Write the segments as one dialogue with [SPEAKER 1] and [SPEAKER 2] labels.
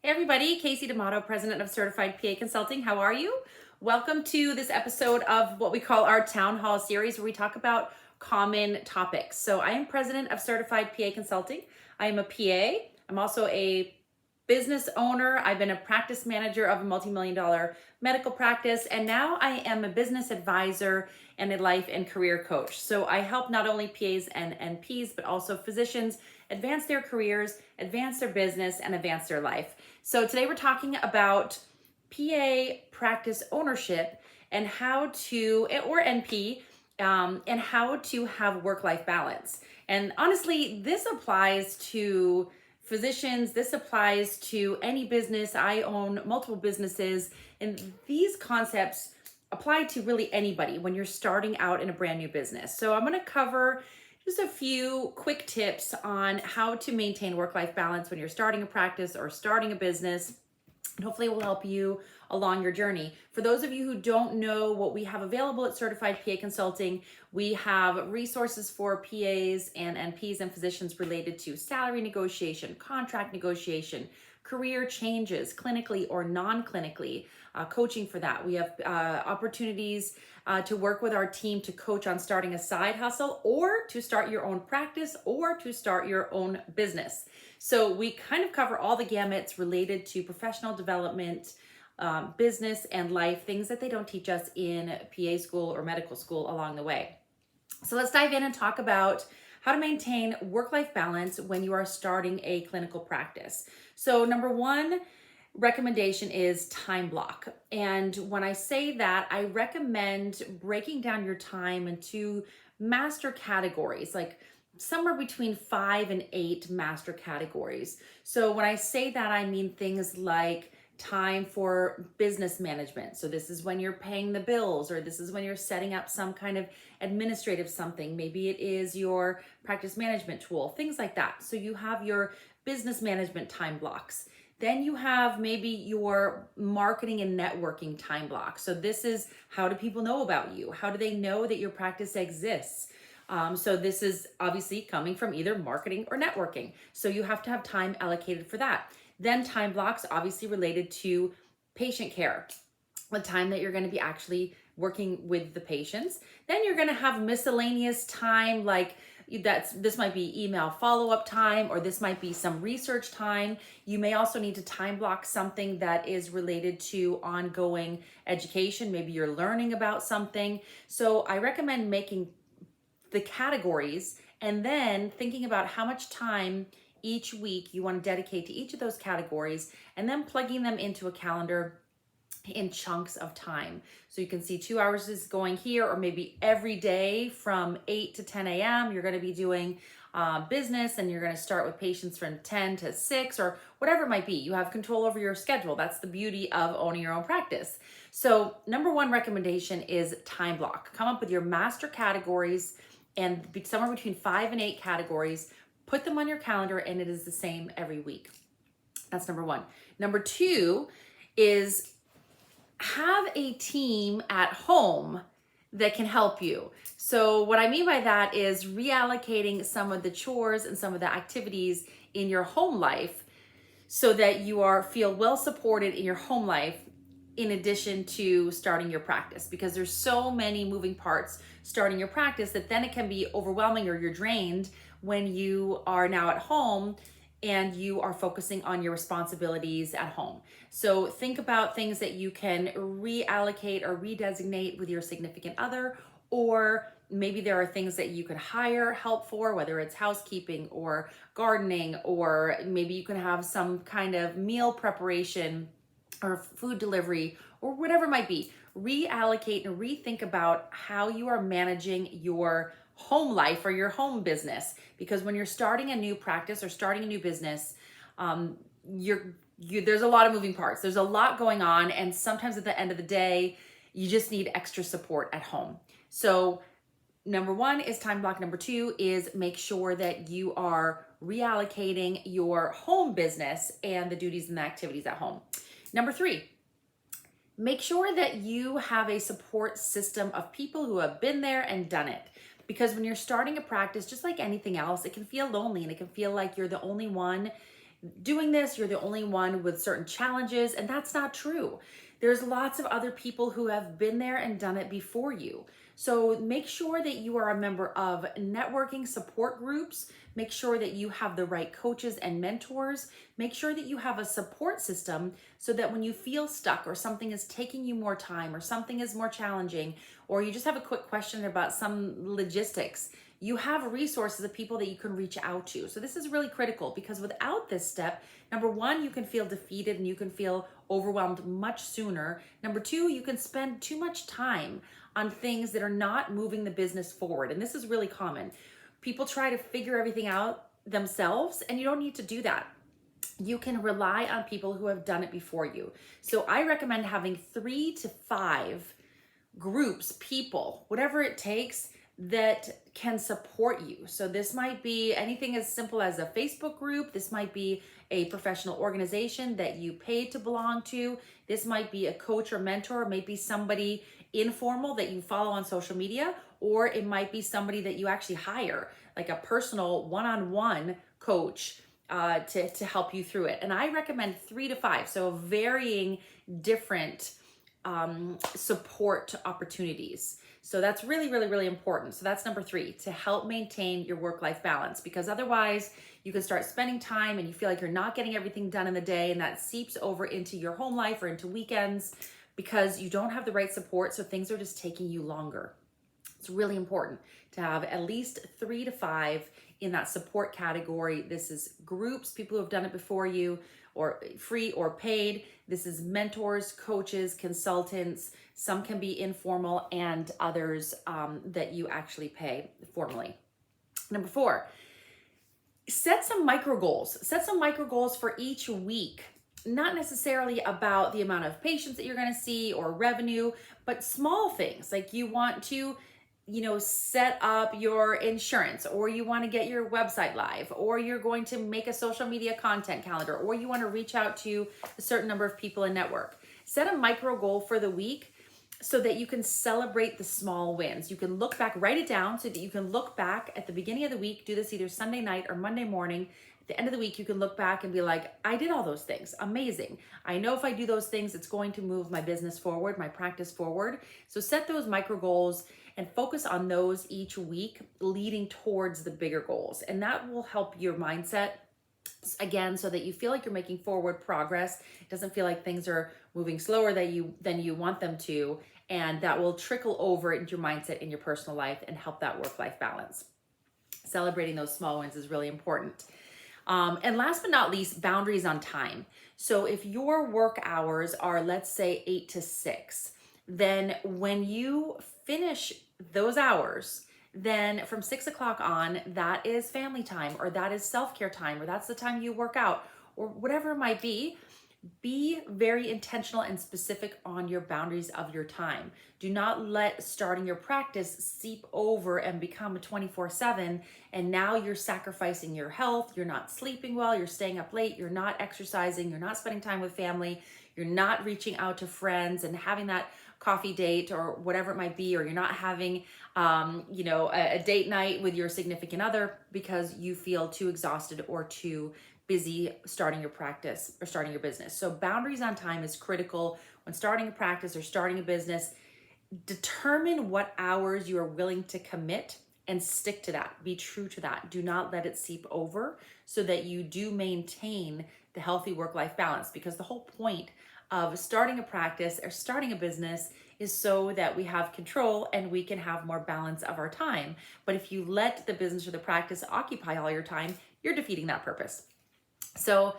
[SPEAKER 1] Hey everybody, Casey D'Amato, President of Certified PA Consulting. How are you? Welcome to this episode of what we call our Town Hall series where we talk about common topics. So I am President of Certified PA Consulting. I am a PA. I'm also a business owner. I've been a practice manager of a multi-million-dollar medical practice, and now I am a business advisor and a life and career coach. So I help not only PAs and NPs, but also physicians advance their careers, advance their business, and advance their life. So today we're talking about PA practice ownership and how to, or NP, and how to have work-life balance. And honestly, this applies to physicians, this applies to any business. I own multiple businesses, and these concepts apply to really anybody when you're starting out in a brand new business. So I'm going to cover just a few quick tips on how to maintain work-life balance when you're starting a practice or starting a business. And hopefully it will help you along your journey. For those of you who don't know what we have available at Certified PA Consulting, we have resources for PAs and NPs and physicians related to salary negotiation, contract negotiation, career changes, clinically or non-clinically, coaching for that. We have opportunities to work with our team to coach on starting a side hustle or to start your own practice or to start your own business. So we kind of cover all the gamuts related to professional development, business and life, things that they don't teach us in PA school or medical school along the way. So let's dive in and talk about how to maintain work-life balance when you are starting a clinical practice. So number one recommendation is time block. And when I say that, I recommend breaking down your time into master categories, like somewhere between 5 and 8 master categories. So when I say that, I mean things like time for business management. So this is when you're paying the bills, or this is when you're setting up some kind of administrative something. Maybe it is your practice management tool, things like that. So you have your business management time blocks. Then you have maybe your marketing and networking time block. So this is, how do people know about you? How do they know that your practice exists? So this is obviously coming from either marketing or networking. So you have to have time allocated for that. Then time blocks obviously related to patient care, the time that you're going to be actually working with the patients. Then you're going to have miscellaneous time, like this might be email follow-up time, or this might be some research time. You may also need to time block something that is related to ongoing education. Maybe you're learning about something. So I recommend making the categories and then thinking about how much time each week you want to dedicate to each of those categories, and then plugging them into a calendar in chunks of time. So you can see 2 hours is going here, or maybe every day from 8 to 10 a.m. you're going to be doing business, and you're going to start with patients from 10 to 6 or whatever it might be. You have control over your schedule. That's the beauty of owning your own practice. So number one recommendation is time block. Come up with your master categories and somewhere between 5 and 8 categories. Put them on your calendar, and it is the same every week. That's number one. Number two is have a team at home that can help you. So what I mean by that is reallocating some of the chores and some of the activities in your home life so that you feel well supported in your home life, in addition to starting your practice, because there's so many moving parts starting your practice that then it can be overwhelming, or you're drained when you are now at home and you are focusing on your responsibilities at home. So think about things that you can reallocate or redesignate with your significant other, or maybe there are things that you could hire help for, whether it's housekeeping or gardening, or maybe you can have some kind of meal preparation or food delivery, or whatever it might be. Reallocate and rethink about how you are managing your home life or your home business, because when you're starting a new practice or starting a new business, there's a lot of moving parts. There's a lot going on, and sometimes at the end of the day, you just need extra support at home. So number one is time block. Number two is make sure that you are reallocating your home business and the duties and the activities at home. Number three, make sure that you have a support system of people who have been there and done it. Because when you're starting a practice, just like anything else, it can feel lonely, and it can feel like you're the only one doing this, you're the only one with certain challenges, and that's not true. There's lots of other people who have been there and done it before you. So make sure that you are a member of networking support groups. Make sure that you have the right coaches and mentors. Make sure that you have a support system so that when you feel stuck or something is taking you more time or something is more challenging, or you just have a quick question about some logistics, you have resources of people that you can reach out to. So this is really critical, because without this step, number one, you can feel defeated and you can feel overwhelmed much sooner. Number two, you can spend too much time on things that are not moving the business forward. And this is really common. People try to figure everything out themselves, and you don't need to do that. You can rely on people who have done it before you. So I recommend having 3 to 5 groups, people, whatever it takes, that can support you. So this might be anything as simple as a Facebook group. This might be a professional organization that you pay to belong to. This might be a coach or mentor, maybe somebody informal that you follow on social media, or it might be somebody that you actually hire, like a personal one-on-one coach to help you through it. And I recommend 3 to 5, so varying different support opportunities. So that's really, really, really important. So that's number 3, to help maintain your work-life balance, because otherwise you can start spending time and you feel like you're not getting everything done in the day, and that seeps over into your home life or into weekends because you don't have the right support. So things are just taking you longer. It's really important to have at least 3 to 5 in that support category. This is groups, people who have done it before you, or free or paid. This is mentors, coaches, consultants. Some can be informal, and others that you actually pay formally. Number 4, set some micro goals. Set some micro goals for each week. Not necessarily about the amount of patients that you're going to see or revenue, but small things like you want to set up your insurance, or you want to get your website live, or you're going to make a social media content calendar, or you want to reach out to a certain number of people and network. Set a micro goal for the week so that you can celebrate the small wins. You can look back, write it down so that you can look back at the beginning of the week, do this either Sunday night or Monday morning. At the end of the week, you can look back and be like, I did all those things. Amazing. I know if I do those things, it's going to move my business forward, my practice forward. So set those micro goals and focus on those each week, leading towards the bigger goals. And that will help your mindset, again, so that you feel like you're making forward progress. It doesn't feel like things are moving slower than you want them to. And that will trickle over into your mindset in your personal life and help that work-life balance. Celebrating those small wins is really important. And last but not least, boundaries on time. So if your work hours are, let's say, 8 to 6, then when you finish those hours, then from 6 o'clock on, that is family time, or that is self-care time, or that's the time you work out, or whatever it might be. Be very intentional and specific on your boundaries of your time. Do not let starting your practice seep over and become a 24/7, and now you're sacrificing your health, you're not sleeping well, you're staying up late, you're not exercising, you're not spending time with family, you're not reaching out to friends and having that coffee date or whatever it might be, or you're not having a date night with your significant other because you feel too exhausted or too busy starting your practice or starting your business. So boundaries on time is critical when starting a practice or starting a business. Determine what hours you are willing to commit and stick to that. Be true to that. Do not let it seep over, so that you do maintain the healthy work-life balance, because the whole point of starting a practice or starting a business is so that we have control and we can have more balance of our time. But if you let the business or the practice occupy all your time, you're defeating that purpose. So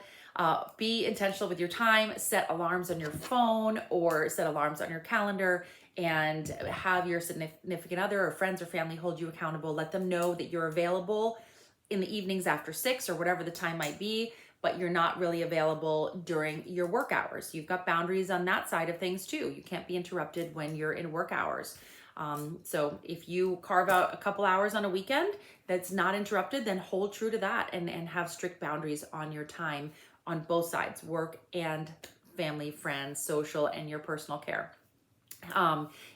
[SPEAKER 1] be intentional with your time. Set alarms on your phone or set alarms on your calendar, and have your significant other or friends or family hold you accountable. Let them know that you're available in the evenings after 6 or whatever the time might be, but you're not really available during your work hours. You've got boundaries on that side of things too. You can't be interrupted when you're in work hours. So if you carve out a couple hours on a weekend that's not interrupted, then hold true to that and have strict boundaries on your time on both sides, work and family, friends, social, and your personal care.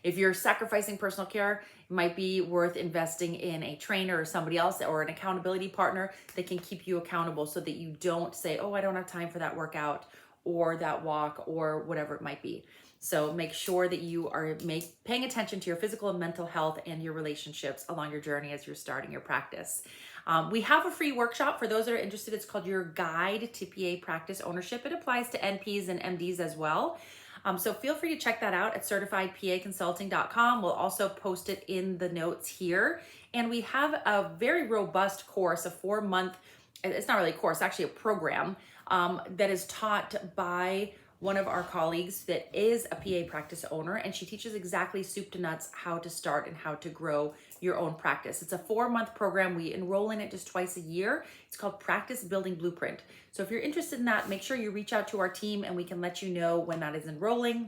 [SPEAKER 1] If you're sacrificing personal care, it might be worth investing in a trainer or somebody else or an accountability partner that can keep you accountable so that you don't say, oh, I don't have time for that workout or that walk or whatever it might be. So make sure that you are paying attention to your physical and mental health and your relationships along your journey as you're starting your practice. We have a free workshop for those that are interested. It's called Your Guide to PA Practice Ownership. It applies to NPs and MDs as well. So feel free to check that out at certifiedpaconsulting.com. We'll also post it in the notes here. And we have a very robust course, a 4-month, it's not really a course, actually a program that is taught by one of our colleagues that is a PA practice owner, and she teaches exactly soup to nuts how to start and how to grow your own practice. It's a 4-month program. We enroll in it just twice a year. It's called Practice Building Blueprint. So if you're interested in that, make sure you reach out to our team and we can let you know when that is enrolling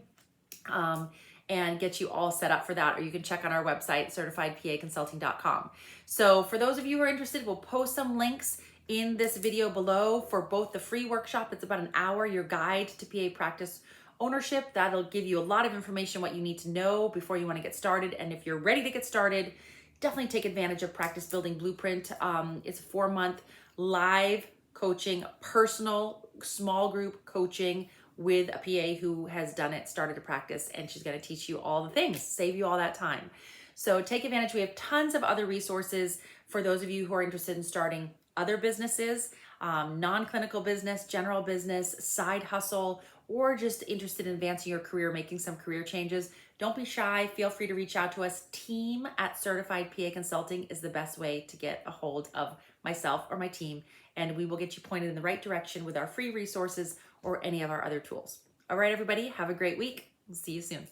[SPEAKER 1] and get you all set up for that. Or you can check on our website, certifiedpaconsulting.com. So for those of you who are interested, we'll post some links in this video below for both the free workshop. It's about an hour, Your Guide to PA Practice Ownership. That'll give you a lot of information, what you need to know before you want to get started. And if you're ready to get started, definitely take advantage of Practice Building Blueprint. It's a 4-month live coaching, personal small group coaching with a PA who has done it, started a practice, and she's going to teach you all the things, save you all that time. So take advantage. We have tons of other resources for those of you who are interested in starting other businesses, non-clinical business, general business, side hustle, or just interested in advancing your career, making some career changes. Don't be shy. Feel free to reach out to us. Team at Certified PA Consulting is the best way to get a hold of myself or my team, and we will get you pointed in the right direction with our free resources or any of our other tools. All right, everybody, have a great week. We'll see you soon.